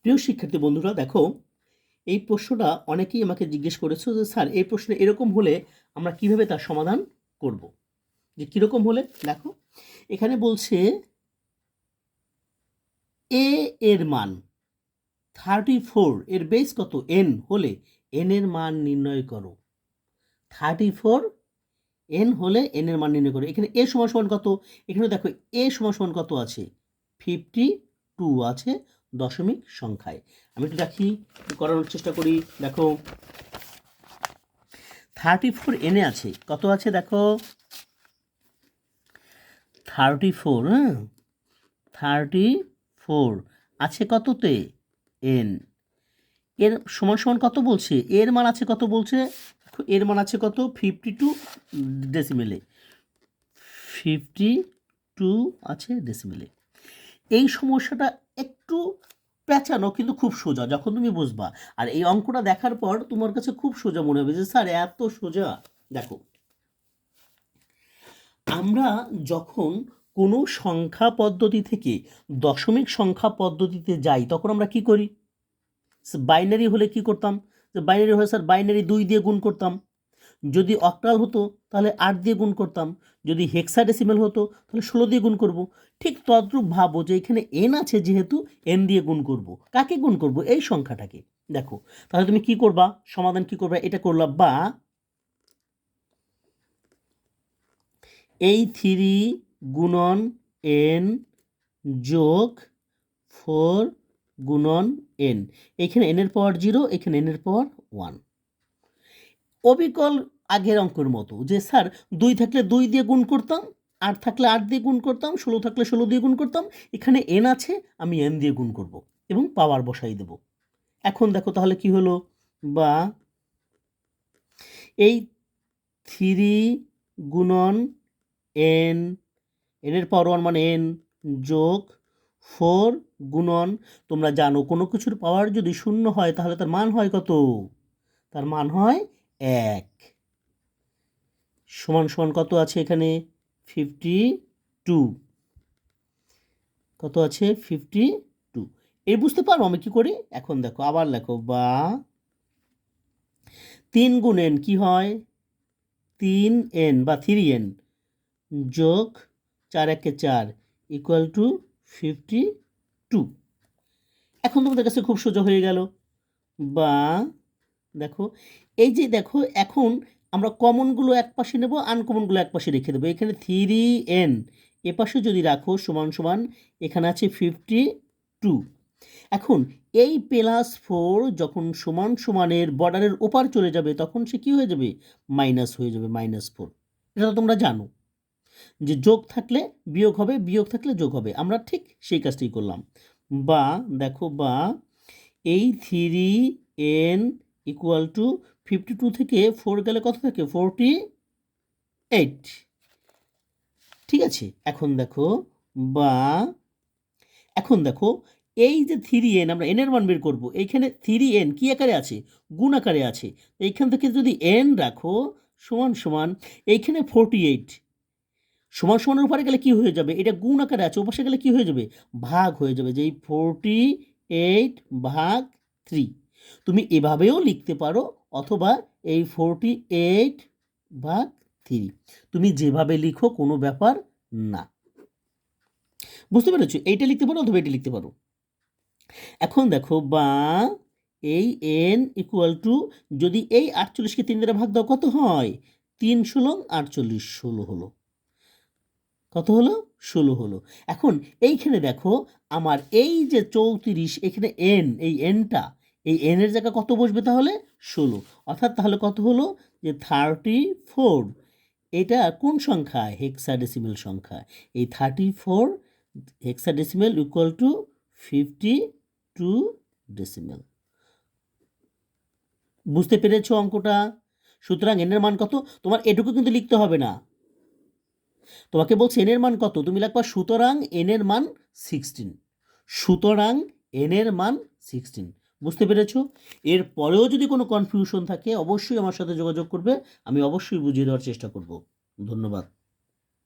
প্রিয় শিক্ষার্থী বন্ধুরা, দেখো এই প্রশ্নটা অনেকেই আমাকে জিজ্ঞেস করেছো যে স্যার এই প্রশ্ন এরকম হলে আমরা কিভাবে তার সমাধান করব। যে কীরকম হলে দেখো এখানে বলছে এ এর মান 34 এর বেস কত এন হলে এন এর মান নির্ণয় করো। 34 এন হলে এন এর মান নির্ণয় করো। এখানে এ সমান সমান কত, এখানে দেখো এ সমান সমান কত আছে 52 আছে দশমিক সংখ্যায়। আমি একটু দেখি, করানোর চেষ্টা করি। দেখো 34 এনে আছে, কত আছে দেখো 34, হ্যাঁ 34 আছে কততে এন, এর সমান সমান কত বলছে, এর মান আছে কত বলছে, এর মান আছে কত 52 ডেসিমেলে, 52 আছে ডেসিমেলে। এই সমস্যাটা একটু পেঁচানো কিন্তু খুব সোজা যখন তুমি বুঝবা, আর এই অঙ্কটা দেখার পর তোমার কাছে খুব সোজা মনে হবে যে স্যার এত সোজা। দেখো আমরা যখন কোনো সংখ্যা পদ্ধতি থেকে দশমিক সংখ্যা পদ্ধতিতে যাই তখন আমরা কি করি, বাইনারি হলে কি করতাম, বাইনারি হলে স্যার বাইনারি 2 দিয়ে গুণ করতাম, যদি অক্টাল হতো তাহলে 8 দিয়ে গুণ করতাম, যদি হেক্সাডেসিমেল হতো তাহলে 16 দিয়ে গুণ করব। ঠিক তদ্রূপ ভাবো যে এখানে এন আছে, যেহেতু এন দিয়ে গুণ করব। কাকে গুণ করব, এই সংখ্যাটাকে। দেখো তাহলে তুমি কি করবা, সমাধান কি করবা, এটা করলাম, বা এই 3 গুণন এন যোগ 4 গুণন এন, এখানে এনের পাওয়ার 0, এখানে এনের পাওয়ার 1। অবিকল আগের অঙ্কের মতো যে স্যার 2 থাকলে 2 দিয়ে গুণ করতাম, 8 থাকলে 8 দিয়ে গুণ করতাম, 16 থাকলে 16 দিয়ে গুণ করতাম, এখানে এন আছে আমি এন দিয়ে গুণ করব এবং পাওয়ার বসাই দেব। এখন দেখো তাহলে কি হলো, বা এই 3 গুণন এন, এনের পাওয়ার 1 মানে এন, যোগ 4 গুণন, তোমরা জানো কোনো কিছুর পাওয়ার যদি 0 হয় তাহলে তার মান হয় কত, তার মান হয় 1, সমান সমান কত আছে এখানে 52, কত আছে 52। এই বুঝতে পারো আমি কি করি, এখন দেখো আবার লেখো, বা 3 গুণ এন কি হয় 3n বা 3n যোগ 4 একে 4 ইকুয়াল টু 52। এখন তোমাদের কাছে খুব সোজা হয়ে গেল। বা দেখো এই যে দেখো এখন আমরা কমনগুলো এক পাশে নেব, আনকমনগুলো এক পাশে রেখে দেবো। এখানে 3n এ পাশে যদি রাখো সমান সমান এখানে আছে 52। এখন এই +4 যখন সমান সমানের বর্ডারের ওপার চলে যাবে তখন সে কি হয়ে যাবে, মাইনাস হয়ে যাবে, -4। এটা তো তোমরা জানো যে যোগ থাকলে বিয়োগ হবে, বিয়োগ থাকলে যোগ হবে, আমরা ঠিক সেই কাজটাই করলাম। বা দেখো, বা এই 3n ইকুয়াল টু 52 থেকে 4 গেলে কত থাকে 48, ঠিক আছে। এখন দেখো, বা এখন দেখো এই যে 3n আমরা n এর মান বের করবো, এইখানে 3n কি আকারে আছে, গুণ আকারে আছে। এইখান থেকে যদি n রাখো সমান সমান এইখানে 48, সমান সমানের উপরে গেলে কি হয়ে যাবে, এটা গুণ আকারে আছে, ওপাশে গেলে কি হয়ে যাবে, ভাগ হয়ে যাবে, যে এই 48 ভাগ 3। তুমি এভাবেও লিখতে পারো, অথবা এই 48 ভাগ 3, তুমি যেভাবে লিখো কোনো ব্যাপার না। বুঝতে পেরেছো, এইটা লিখতে পারো অথবা এটা লিখতে পারো। এখন দেখো, বা এই n ইকুয়াল টু, যদি এই 48কে 3 দ্বারা ভাগ দাও কত হয়, 3 ষোলং 48, 16 হলো, কত হলো 16 হলো। এখন এইখানে দেখো আমার এই যে 34, এখানে n, এই nটা, এই n এর জায়গায় কত বসবে তাহলে 16, অর্থাৎ তাহলে কত হলো যে 34। এটা কোন সংখ্যা, হেক্সাডেসিমেল সংখ্যা। এই 34 হেক্সাডেসিমেল ইকুয়াল টু 52 ডেসিমেল। বুঝতে পেরেছো অঙ্কটা? সুতরাং n এর মান কত, তোমার এটুকু কিন্তু লিখতে হবে না, তোমাকে বলছে n এর মান কত, তুমি লিখবা সুতরাং n এর মান 16, সুতরাং n এর মান 16। বুঝতে পেরেছো? এর পরেও যদি কোনো কনফিউশন থাকে অবশ্যই আমার সাথে যোগাযোগ করবে, আমি অবশ্যই বুঝিয়ে দেওয়ার চেষ্টা করব। ধন্যবাদ।